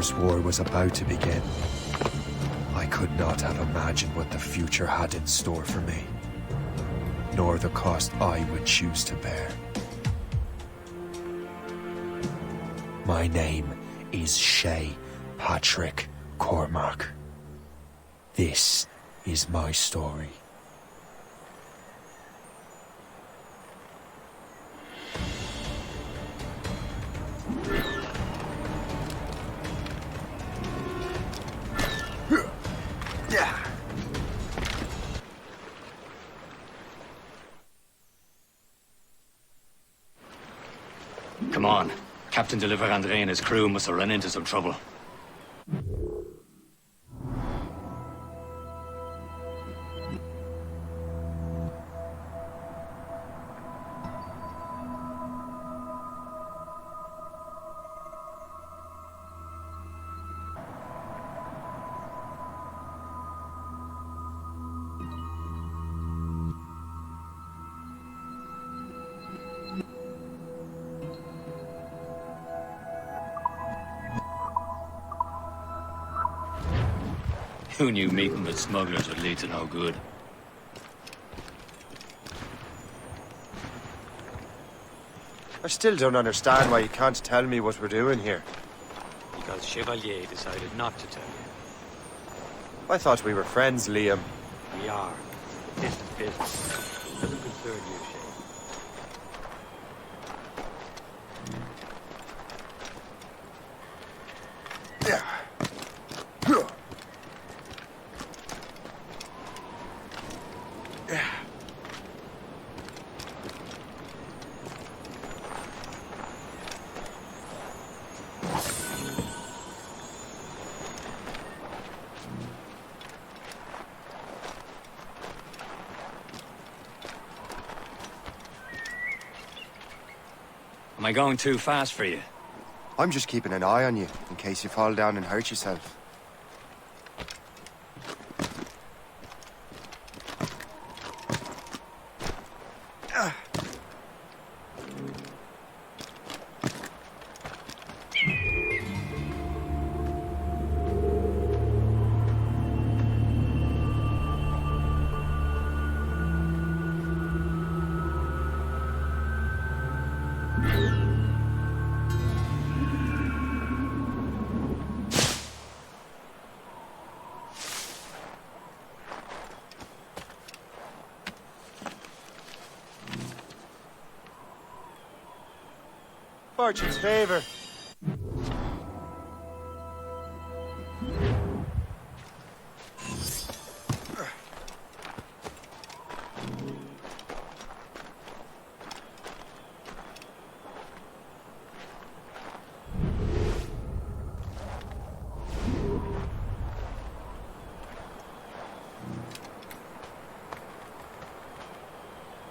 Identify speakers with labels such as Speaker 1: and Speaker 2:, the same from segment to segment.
Speaker 1: Neighbours' War was about to begin, I could not have imagined what the future had in store for me, nor the cost I would choose to bear. My name is Shay Patrick Cormac. This is my story.
Speaker 2: Come on. Captain Deliver Andre and his crew must have run into some trouble. Who knew meeting with smugglers would lead to no good?
Speaker 3: I still don't understand why you can't tell me what we're doing here.
Speaker 4: Because Chevalier decided not to tell you.
Speaker 3: I thought we were friends, Liam.
Speaker 4: We are. This is business. It doesn't concern you, Shay.
Speaker 2: Am I going too fast for you?
Speaker 3: I'm just keeping an eye on you, in case you fall down and hurt yourself. Fortune's favor.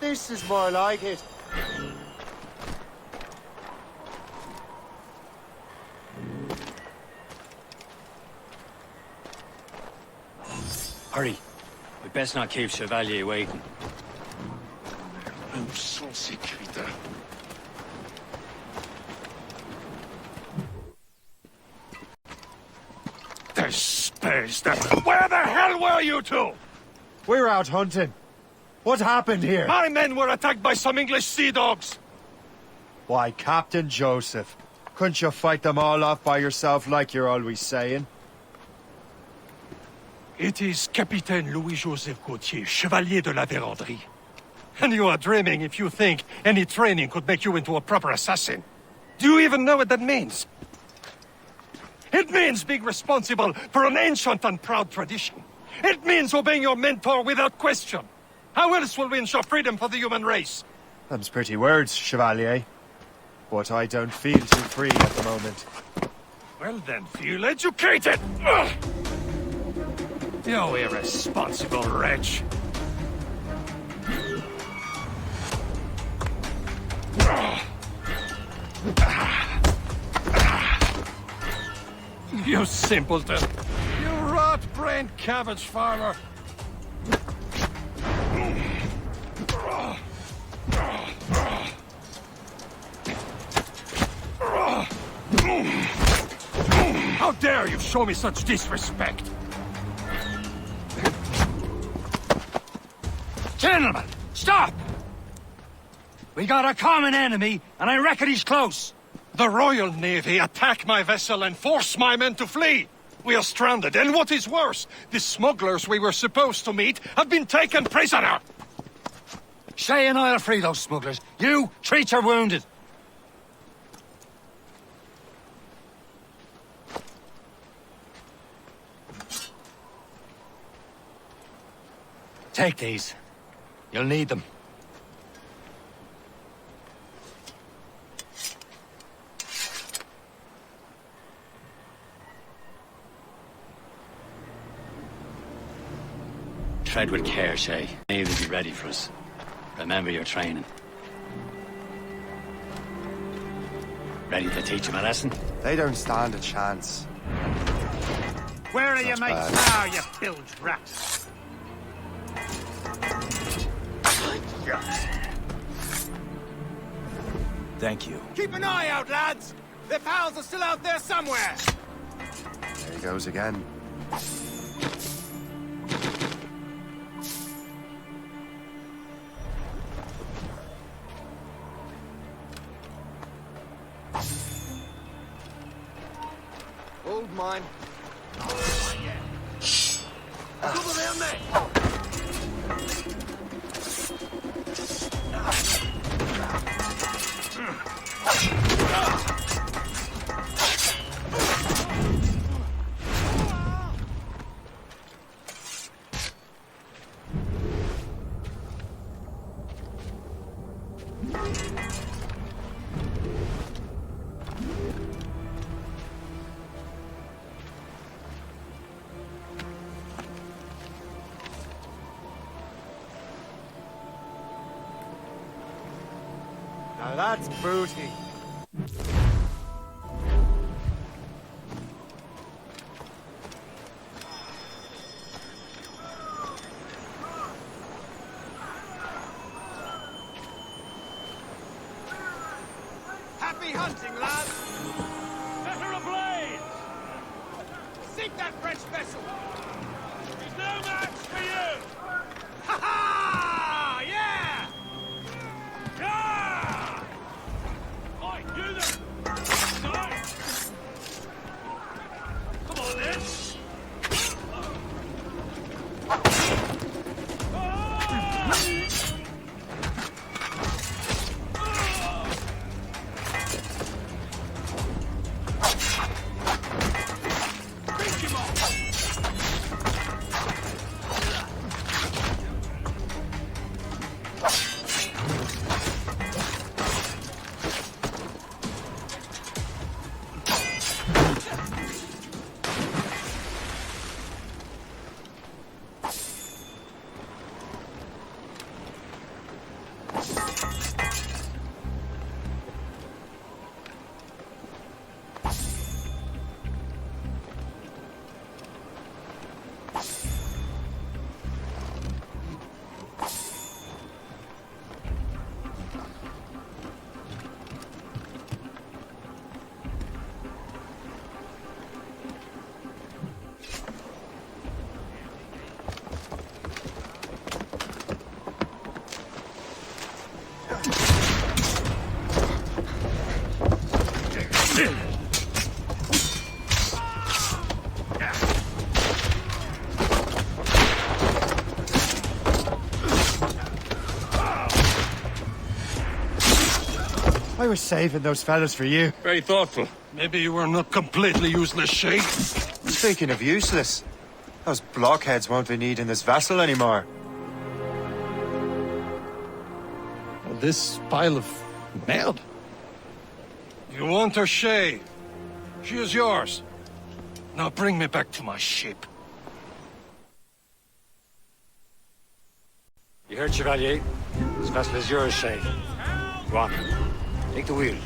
Speaker 3: This is more like it.
Speaker 2: Hurry. We best not keep Chevalier waiting.
Speaker 5: Où sont ces crétins? Where the hell were you two?
Speaker 3: We're out hunting. What happened here?
Speaker 5: My men were attacked by some English sea dogs.
Speaker 3: Why, Captain Joseph, couldn't you fight them all off by yourself like you're always saying?
Speaker 5: It is Capitaine Louis-Joseph Gauthier, Chevalier de la Vérendrye. And you are dreaming if you think any training could make you into a proper assassin. Do you even know what that means? It means being responsible for an ancient and proud tradition. It means obeying your mentor without question. How else will we ensure freedom for the human race?
Speaker 3: Them's pretty words, Chevalier. But I don't feel too free at the moment.
Speaker 5: Well then, feel educated! Ugh! You irresponsible wretch! You simpleton! You rat-brained cabbage farmer! How dare you show me such disrespect?
Speaker 2: Gentlemen, stop! We got a common enemy, and I reckon he's close.
Speaker 5: The Royal Navy attack my vessel and force my men to flee. We are stranded, and what is worse, the smugglers we were supposed to meet have been taken prisoner.
Speaker 2: Shay and I'll free those smugglers. You, treat your wounded. Take these. You'll need them. Tread with care, Shay. Navy will be ready for us. Remember your training. Ready to teach them a lesson?
Speaker 3: They don't stand a chance.
Speaker 4: Where are your mates now, you bilge rat?
Speaker 6: Thank you.
Speaker 4: Keep an eye out, lads! Their pals are still out there somewhere!
Speaker 3: There he goes again.
Speaker 4: Hold mine.
Speaker 3: Now that's booty.
Speaker 4: Happy hunting, lads! Set her ablaze! Sink that French vessel! There's no match for you! Ha ha! Yeah! Yeah! I do them! Come on, then!
Speaker 3: I was saving those fellas for you.
Speaker 5: Very thoughtful. Maybe you were not completely useless, Shay.
Speaker 3: Speaking of useless, those blockheads won't be needing this vessel anymore.
Speaker 5: This pile of merde. You want her, Shay? She is yours. Now bring me back to my ship.
Speaker 2: You heard, Chevalier? This vessel is yours, Shay. Go on. Take the wheel.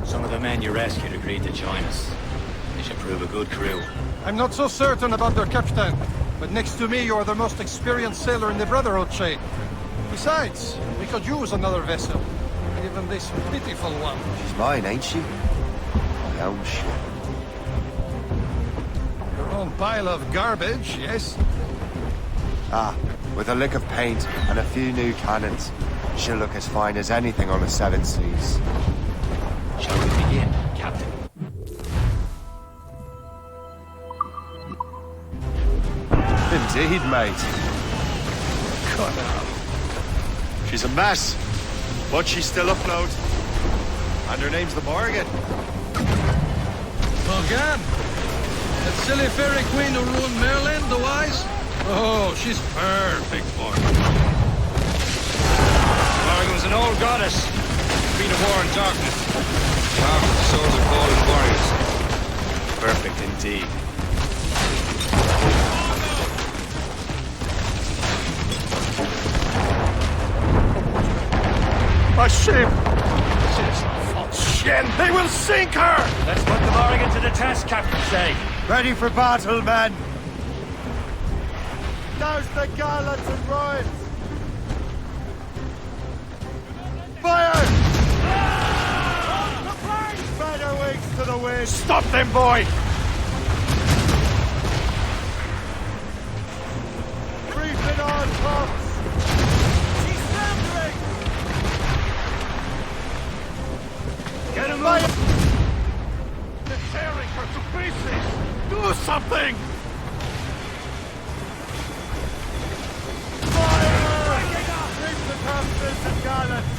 Speaker 2: Some of the men you rescued agreed to join us. They should prove a good crew.
Speaker 5: I'm not so certain about their captain, but next to me you are the most experienced sailor in the Brotherhood, Shay. Besides, we could use another vessel. Even this pitiful one.
Speaker 3: She's mine, ain't she? My own ship.
Speaker 7: old pile of garbage, yes?
Speaker 3: Ah, with a lick of paint and a few new cannons, she'll look as fine as anything on the Seven Seas.
Speaker 2: Shall we begin, Captain?
Speaker 3: Indeed, mate.
Speaker 7: Cut out.
Speaker 3: She's a mess, but she's still afloat. And her name's the Morgan.
Speaker 7: Morgan? That silly fairy queen who ruined Merlin, the wise? Oh, she's perfect for me.
Speaker 2: Morgan was an old goddess. Queen of war and darkness. Carved with the souls of fallen warriors. Perfect indeed.
Speaker 5: My ship! Shit! They will sink her!
Speaker 2: Let's put the Morgan to the test, Captain Say.
Speaker 3: Ready for battle, men! Douse the gallants and royals! Fire! Spread her wings to the wind!
Speaker 5: Stop them, boy!
Speaker 3: Reefing on tops! She's thundering!
Speaker 5: Get him out! They're tearing her to pieces! Do something!
Speaker 3: Fire! Reef the topsails and gallants!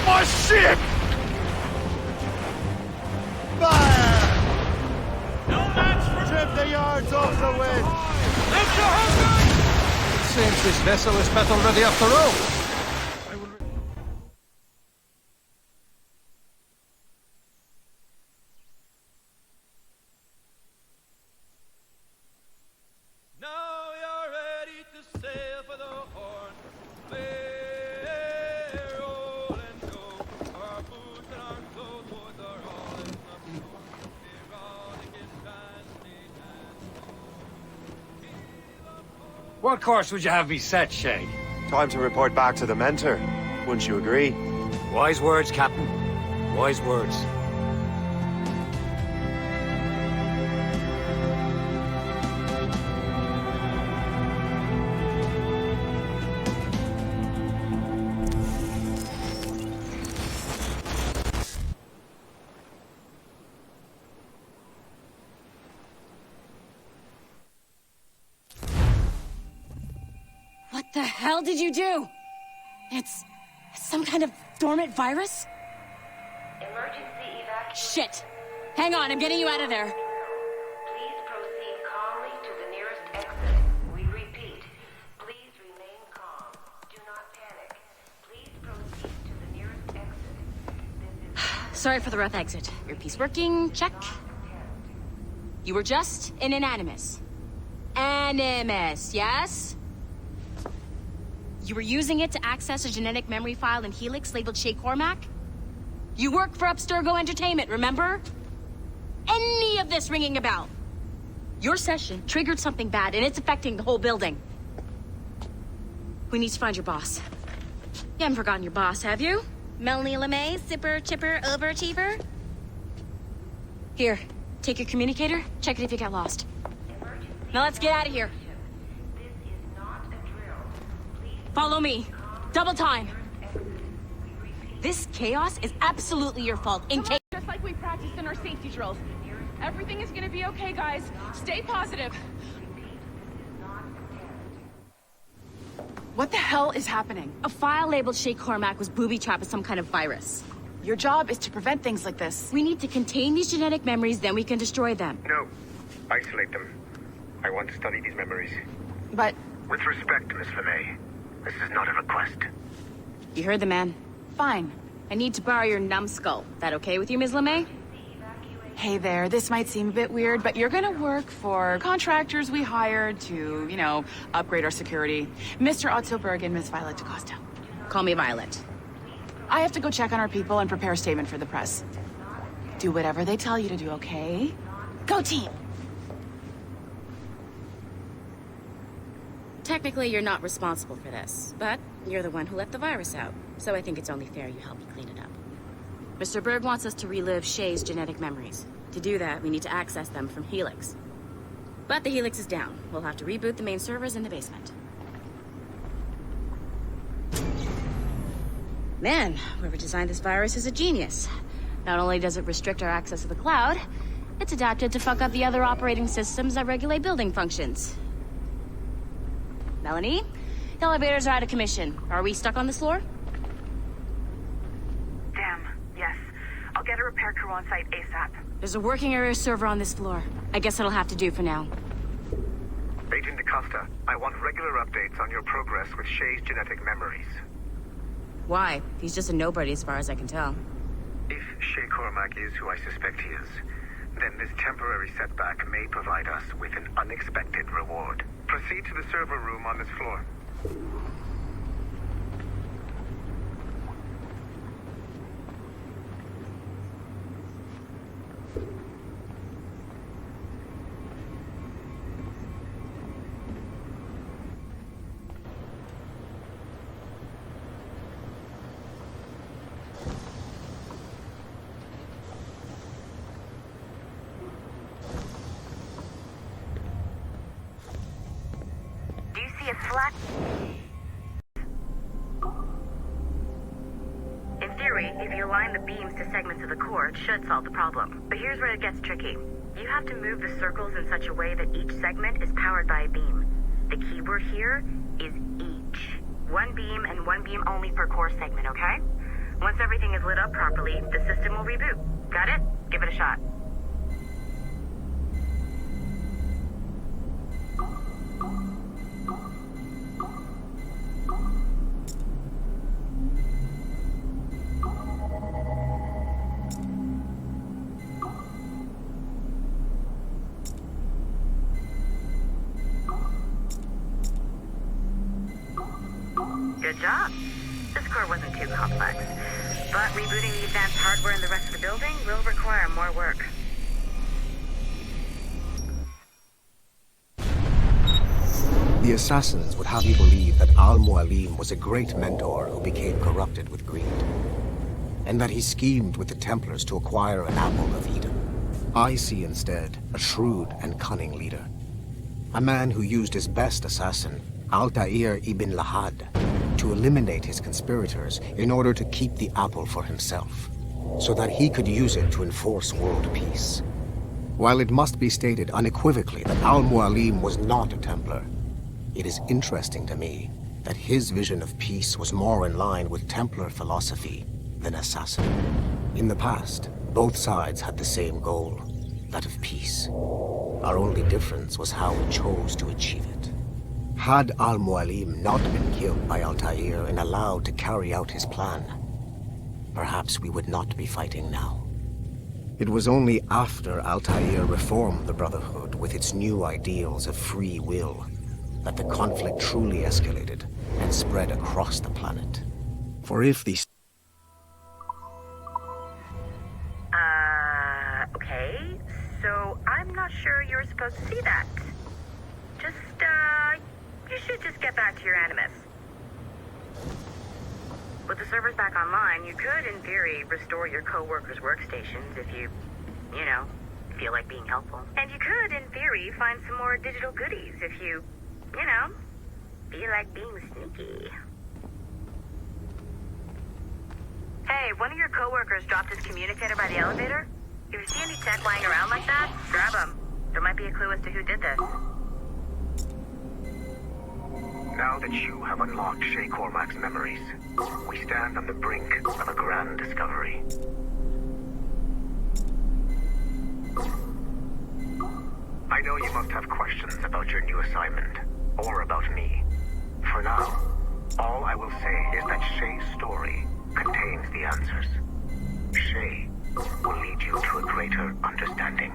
Speaker 5: My ship!
Speaker 3: Fire! Trim the yards off the wind!
Speaker 7: It seems this vessel is battle ready after all.
Speaker 8: Now you're ready to sail for the Horn. We're all and go. Our boots and our clothes are all in the storm. Erotic and
Speaker 2: What course would you have me set, Shay?
Speaker 3: Time to report back to the mentor. Wouldn't you agree?
Speaker 2: Wise words, Captain. Wise words.
Speaker 9: What the hell did you do? It's some kind of dormant virus?
Speaker 10: Emergency evacuation.
Speaker 9: Shit! Hang on, I'm getting you out of there.
Speaker 10: Please proceed calmly to the nearest exit. We repeat, please remain calm. Do not panic. Please proceed to the nearest exit. This is
Speaker 9: Sorry for the rough exit. Earpiece working, check. You were just an animus. Animus, yes? You were using it to access a genetic memory file in Helix labeled Shay Cormac? You work for Abstergo Entertainment, remember? Any of this ringing a bell? Your session triggered something bad, and it's affecting the whole building. We need to find your boss. You haven't forgotten your boss, have you? Melanie LeMay, zipper, chipper, overachiever? Here, take your communicator, check it if you got lost. Now let's get out of here.
Speaker 10: This is not a drill. Please
Speaker 9: Follow me. Double time.
Speaker 10: exit. We repeat.
Speaker 9: This chaos is absolutely your fault. In case.
Speaker 11: Just like we practiced in our safety drills. Everything is gonna be okay, guys. Stay positive. What the hell is happening?
Speaker 9: A file labeled Shay Cormac was booby-trapped with some kind of virus.
Speaker 11: Your job is to prevent things like this.
Speaker 9: We need to contain these genetic memories, then we can destroy them.
Speaker 12: No. Isolate them. I want to study these memories.
Speaker 11: But
Speaker 12: With respect, Miss LeMay, this is not a request.
Speaker 9: You heard the man.
Speaker 11: fine.
Speaker 9: I need to borrow your numbskull. That okay with you, Ms. LeMay?
Speaker 11: Hey there, this might seem a bit weird, but you're gonna work for contractors we hired to, upgrade our security. Mr. Otto Berg and Miss Violet DaCosta.
Speaker 9: Call me Violet.
Speaker 11: I have to go check on our people and prepare a statement for the press. Do whatever they tell you to do, okay? Go team!
Speaker 9: Technically, you're not responsible for this, but You're the one who let the virus out, so I think it's only fair you help me clean it up. Mr. Berg wants us to relive Shay's genetic memories. To do that, we need to access them from Helix. But the Helix is down. We'll have to reboot the main servers in the basement. Man, whoever designed this virus is a genius. Not only does it restrict our access to the cloud, it's adapted to fuck up the other operating systems that regulate building functions. Melanie? The elevators are out of commission. Are we stuck on this floor?
Speaker 11: Damn, yes. I'll get a repair crew on site ASAP.
Speaker 9: There's a working area server on this floor. I guess that'll have to do for now.
Speaker 12: Agent DaCosta, I want regular updates on your progress with Shay's genetic memories.
Speaker 9: Why? He's just a nobody as far as I can tell.
Speaker 12: If Shay Cormac is who I suspect he is, then this temporary setback may provide us with an unexpected reward. Proceed to the server room on this floor.
Speaker 10: In theory, if you align the beams to segments of the core, it should solve the problem. But here's where it gets tricky. You have to move the circles in such a way that each segment is powered by a beam. The keyword here is each. One beam and one beam only per core segment, okay? Once everything is lit up properly, the system will reboot. Got it? Give it a shot. Good job. This core wasn't too complex, but rebooting the advanced hardware in the rest of the building will require more work.
Speaker 13: The Assassins would have you believe that Al-Mualim was a great mentor who became corrupted with greed, and that he schemed with the Templars to acquire an apple of Eden. I see instead a shrewd and cunning leader, a man who used his best assassin, Altair ibn Lahad, to eliminate his conspirators in order to keep the apple for himself, so that he could use it to enforce world peace. While it must be stated unequivocally that Al-Mualim was not a Templar, it is interesting to me that his vision of peace was more in line with Templar philosophy than Assassin. In the past, both sides had the same goal, that of peace. Our only difference was how it chose to achieve it. Had Al-Mualim not been killed by Altair and allowed to carry out his plan, perhaps we would not be fighting now. It was only after Altair reformed the Brotherhood with its new ideals of free will that the conflict truly escalated and spread across the planet. For if these...
Speaker 10: Okay, so I'm not sure you're supposed to see that. You should just get back to your Animus. With the servers back online, you could, in theory, restore your co-workers' workstations if you feel like being helpful. And you could, in theory, find some more digital goodies if you feel like being sneaky. Hey, one of your co-workers dropped his communicator by the elevator. If you see any tech lying around like that, grab them. There might be a clue as to who did this.
Speaker 12: Now that you have unlocked Shay Cormac's memories, we stand on the brink of a grand discovery. I know you must have questions about your new assignment, or about me. For now, all I will say is that Shay's story contains the answers. Shay will lead you to a greater understanding.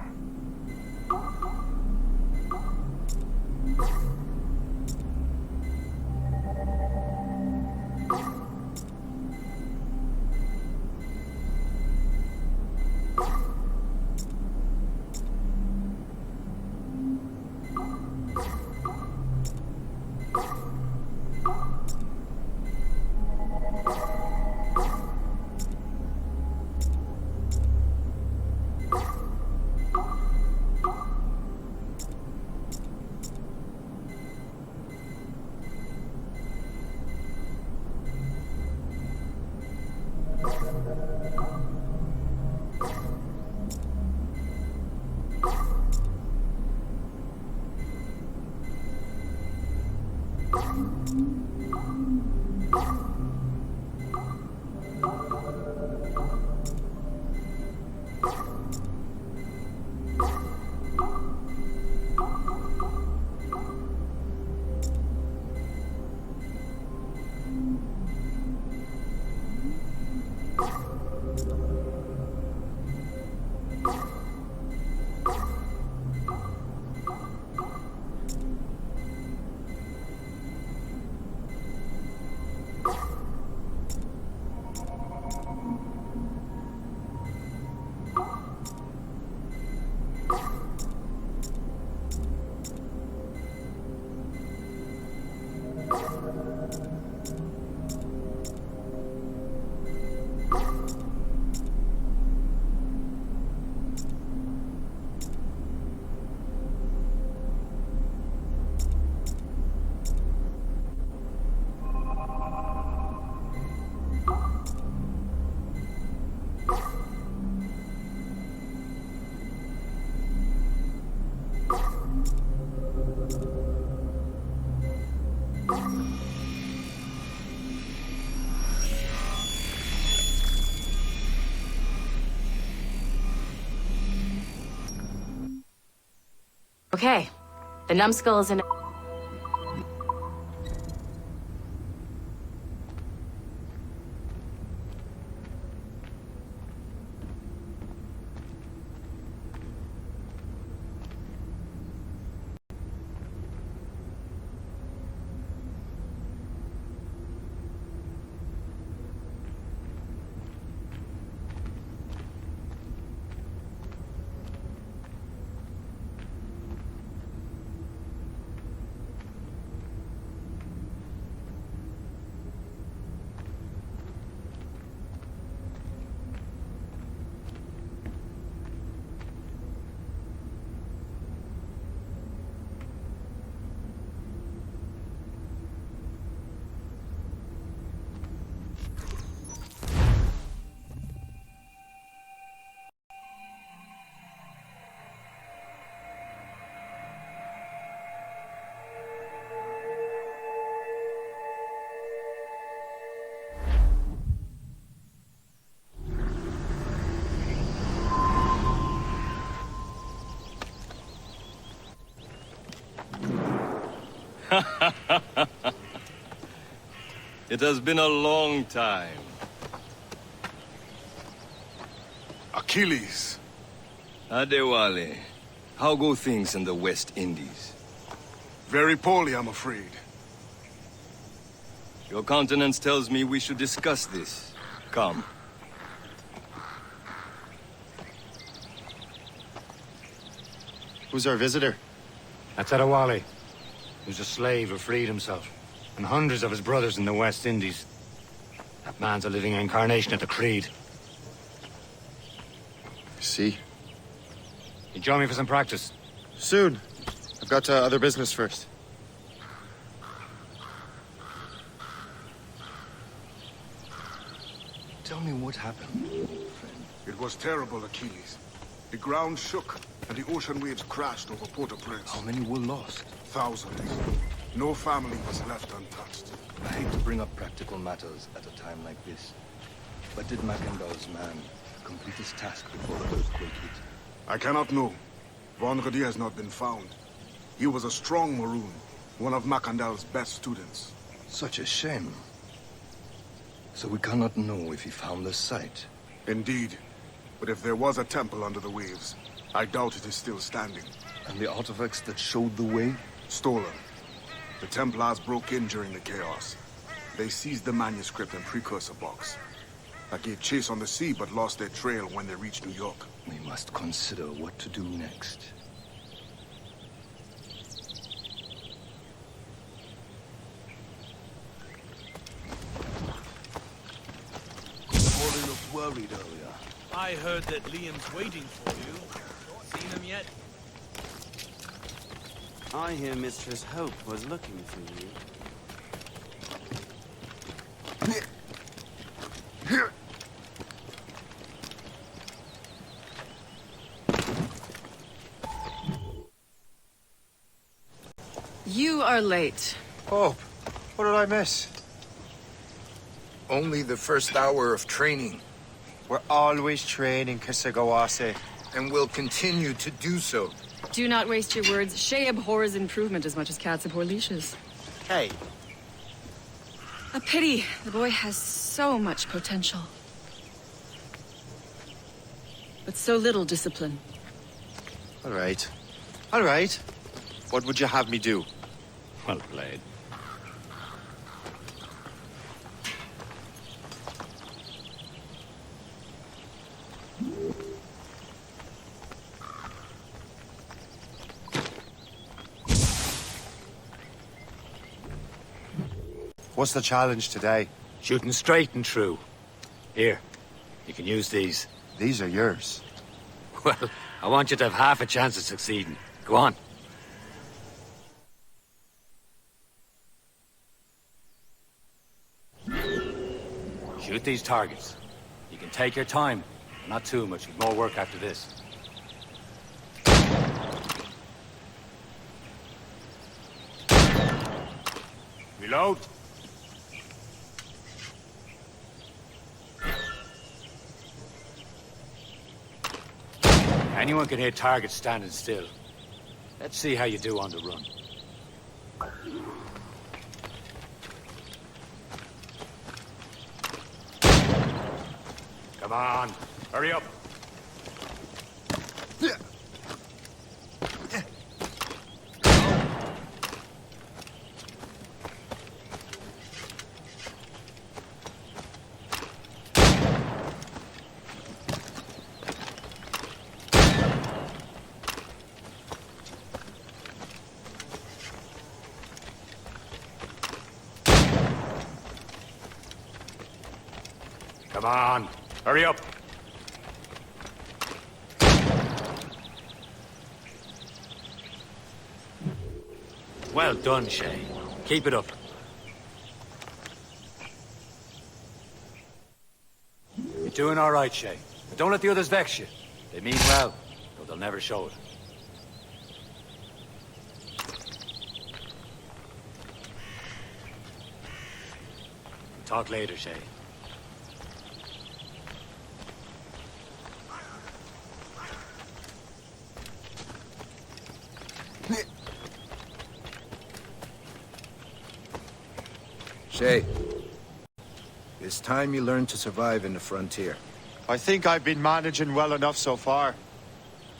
Speaker 9: Okay, the numbskull is in.
Speaker 6: It has been a long time.
Speaker 14: Achilles.
Speaker 6: Adewale, how go things in the West Indies?
Speaker 14: Very poorly, I'm afraid.
Speaker 6: Your countenance tells me we should discuss this. Come.
Speaker 3: Who's our visitor?
Speaker 2: That's Adewale. Who's a slave who freed himself. And hundreds of his brothers in the West Indies. That man's a living incarnation of the Creed.
Speaker 3: See?
Speaker 2: You join me for some practice?
Speaker 3: Soon. I've got other business first.
Speaker 6: Tell me what happened, friend.
Speaker 14: It was terrible, Achilles. The ground shook, and the ocean waves crashed over Port-au-Prince.
Speaker 6: How many were lost?
Speaker 14: Thousands. No family was left untouched.
Speaker 6: I hate to bring up practical matters at a time like this. But did Macandal's man complete his task before the earthquake hit?
Speaker 14: I cannot know. Vonredi has not been found. He was a strong Maroon, one of Macandal's best students.
Speaker 6: Such a shame. So we cannot know if he found the site.
Speaker 14: Indeed. But if there was a temple under the waves, I doubt it is still standing.
Speaker 6: And the artifacts that showed the way?
Speaker 14: Stolen. The Templars broke in during the chaos. They seized the manuscript and precursor box. I gave chase on the sea, but lost their trail when they reached New York.
Speaker 6: We must consider what to do next.
Speaker 15: Paulie looked worried earlier. I heard that Liam's waiting for you. Seen him yet?
Speaker 16: I hear Mistress Hope was looking for you.
Speaker 11: You are late.
Speaker 3: Oh, what did I miss?
Speaker 17: Only the first hour of training.
Speaker 3: We're always training, Kisagawase.
Speaker 17: And will continue to do so.
Speaker 11: Do not waste your words. Shay abhors improvement as much as cats abhor leashes.
Speaker 3: Hey.
Speaker 11: A pity. The boy has so much potential. But so little discipline.
Speaker 3: All right. All right. What would you have me do?
Speaker 2: Well played.
Speaker 3: What's the challenge today?
Speaker 2: Shooting straight and true. Here, you can use these.
Speaker 3: These are yours.
Speaker 2: Well, I want you to have half a chance of succeeding. Go on. Shoot these targets. You can take your time. Not too much. You've more work after this. Reload. Anyone can hit targets standing still. Let's see how you do on the run. Come on, hurry up. Come on, hurry up. Well done, Shay. Keep it up. You're doing all right, Shay. But don't let the others vex you. They mean well, though they'll never show it. Talk later, Shay.
Speaker 17: Shay, it's time you learn to survive in the frontier.
Speaker 3: I think I've been managing well enough so far.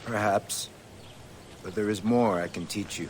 Speaker 17: Perhaps. But there is more I can teach you.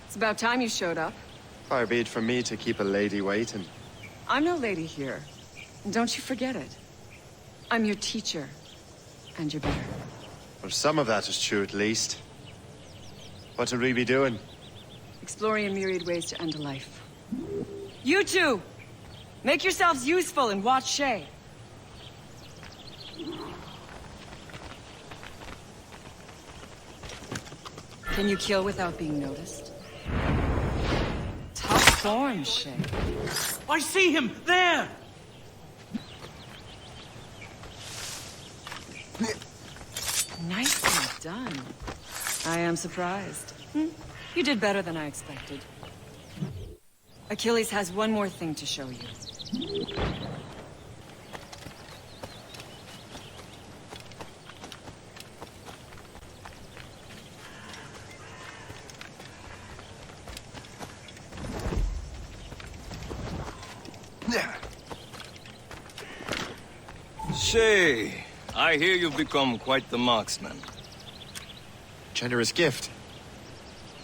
Speaker 18: It's about time you showed up.
Speaker 3: Far be it from me to keep a lady waiting.
Speaker 18: I'm no lady here. Don't you forget it. I'm your teacher. And you're better.
Speaker 3: Well, some of that is true at least. What would we be doing?
Speaker 18: Exploring a myriad ways to end a life. You two! Make yourselves useful and watch Shay. Can you kill without being noticed? Tough form, Shay.
Speaker 15: I see him! There!
Speaker 18: Nicely done. I am surprised. You did better than I expected. Achilles has one more thing to show you.
Speaker 6: Shay, I hear you've become quite the marksman.
Speaker 3: Generous gift.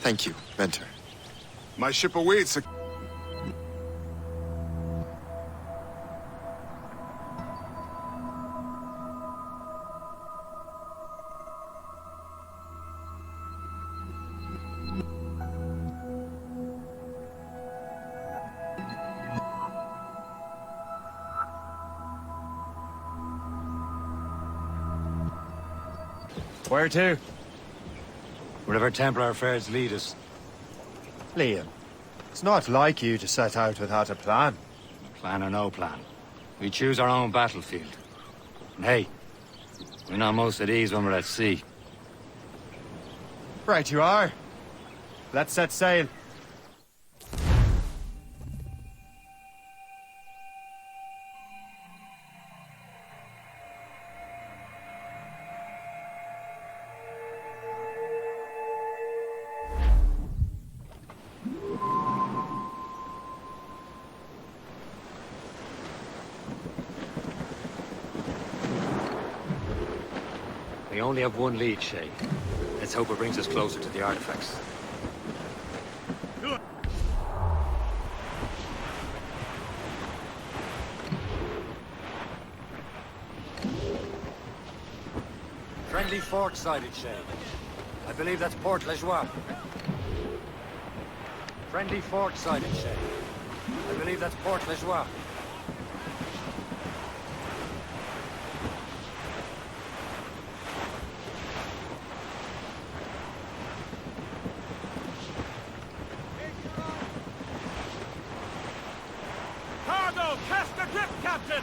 Speaker 3: Thank you, mentor.
Speaker 14: My ship awaits.
Speaker 2: Where to? Wherever Templar affairs lead us.
Speaker 3: Liam, it's not like you to set out without a plan.
Speaker 2: Plan or no plan. We choose our own battlefield. And hey, we're not most at ease when we're at sea.
Speaker 3: Right you are. Let's set sail.
Speaker 2: We only have one lead, Shay. Let's hope it brings us closer to the artifacts. Friendly fort sighted, Shay. I believe that's Port Lejoie. Friendly fort sighted, Shay. I believe that's Port Lejoie.
Speaker 15: Cargo! Cast adrift, Captain!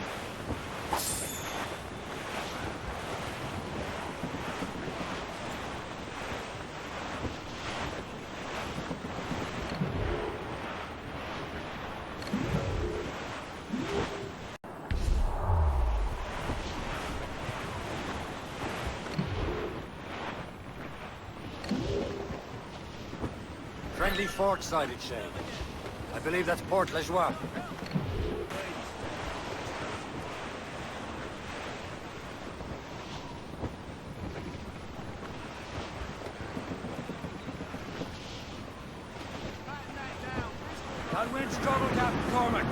Speaker 2: Friendly fort sighted, Shay. I believe that's Port Lejoie. Downwind struggle, Captain Cormac.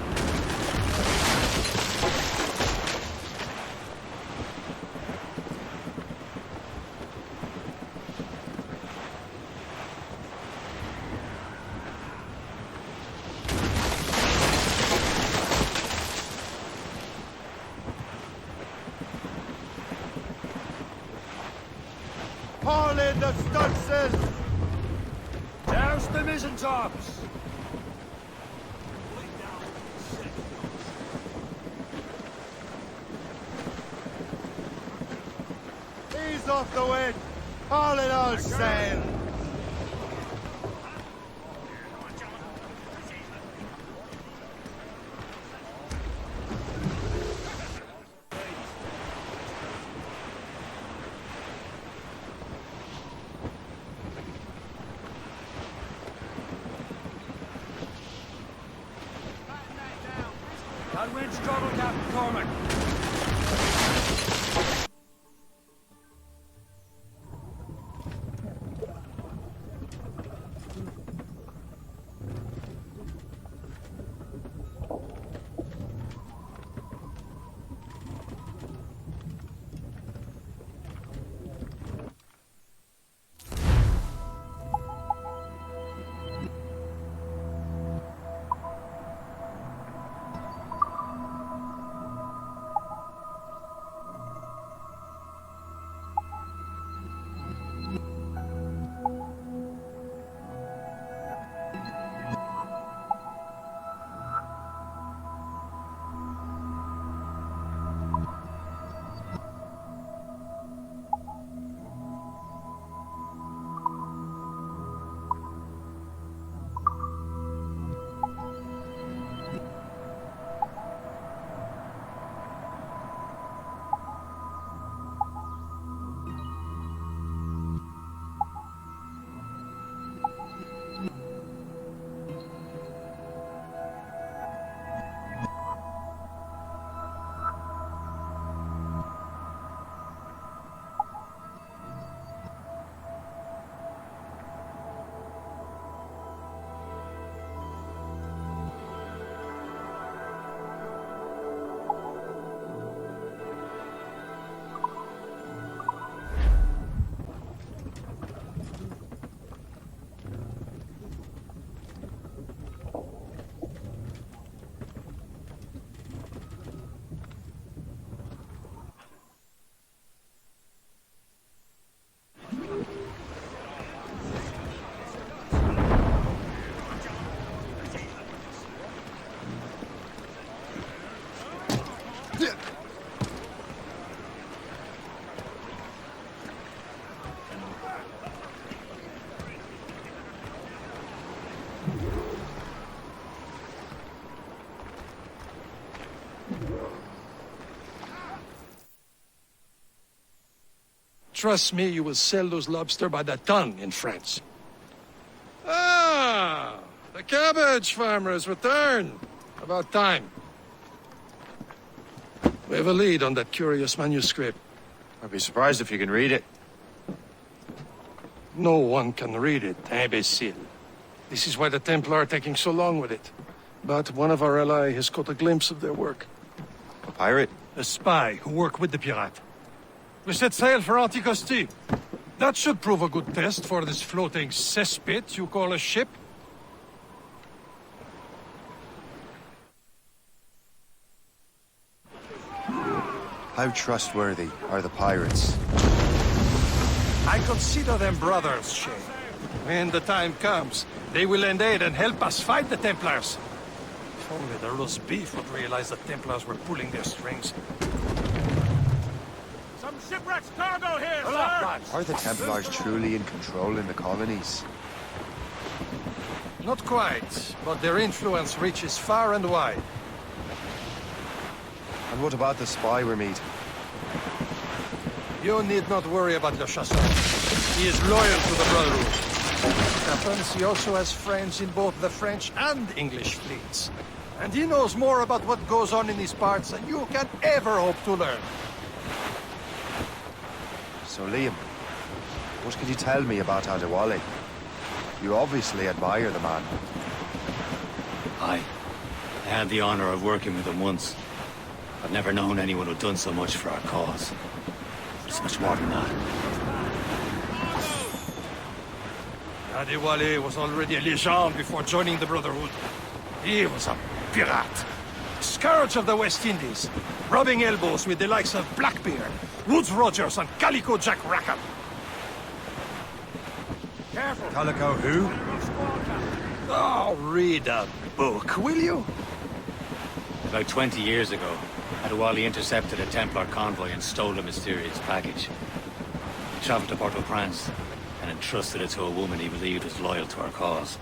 Speaker 3: Haul in the stunsails!
Speaker 2: Douse the mizzentops!
Speaker 3: Ease off the wind! All in all sail!
Speaker 2: Downwind
Speaker 5: in trouble, Captain Cormac. Trust me, you will sell those lobster by the ton in France.
Speaker 7: Ah! The cabbage farmer has returned. About time. We have a lead on that curious manuscript.
Speaker 3: I'd be surprised if you can read it.
Speaker 5: No one can read it, imbecile. This is why the Templar are taking so long with it.
Speaker 7: But one of our allies has caught a glimpse of their work.
Speaker 3: A pirate?
Speaker 5: A spy who worked with the pirate. We set sail for Anticosti. That should prove a good test for this floating cesspit you call a ship.
Speaker 3: How trustworthy are the pirates?
Speaker 5: I consider them brothers, Shay. When the time comes, they will lend aid and help us fight the Templars. If only the roast beef would realize the Templars were pulling their strings.
Speaker 8: Some shipwrecked cargo here,
Speaker 5: Hold
Speaker 8: sir!
Speaker 5: up,
Speaker 3: Are the Templars truly in control in the colonies?
Speaker 5: Not quite, but their influence reaches far and wide.
Speaker 3: And what about the spy we're meeting?
Speaker 5: You need not worry about Le Chasseur. He is loyal to the Brotherhood. Happens he also has friends in both the French and English fleets. And he knows more about what goes on in these parts than you can ever hope to learn.
Speaker 3: So, Liam, what can you tell me about Adewale? You obviously admire the man.
Speaker 2: I had the honor of working with him once. I've never known anyone who'd done so much for our cause. It's much more than that.
Speaker 5: Adewale was already a legend before joining the Brotherhood. He was a pirate. Scourge of the West Indies. Rubbing elbows with the likes of Blackbeard, Woodes Rogers, and Calico Jack Rackham.
Speaker 8: Careful!
Speaker 3: Calico who?
Speaker 5: Oh, read a book, will you?
Speaker 2: About 20 years ago, Adewale intercepted a Templar convoy and stole a mysterious package. He traveled to Port-au-Prince and entrusted it to a woman he believed was loyal to our cause.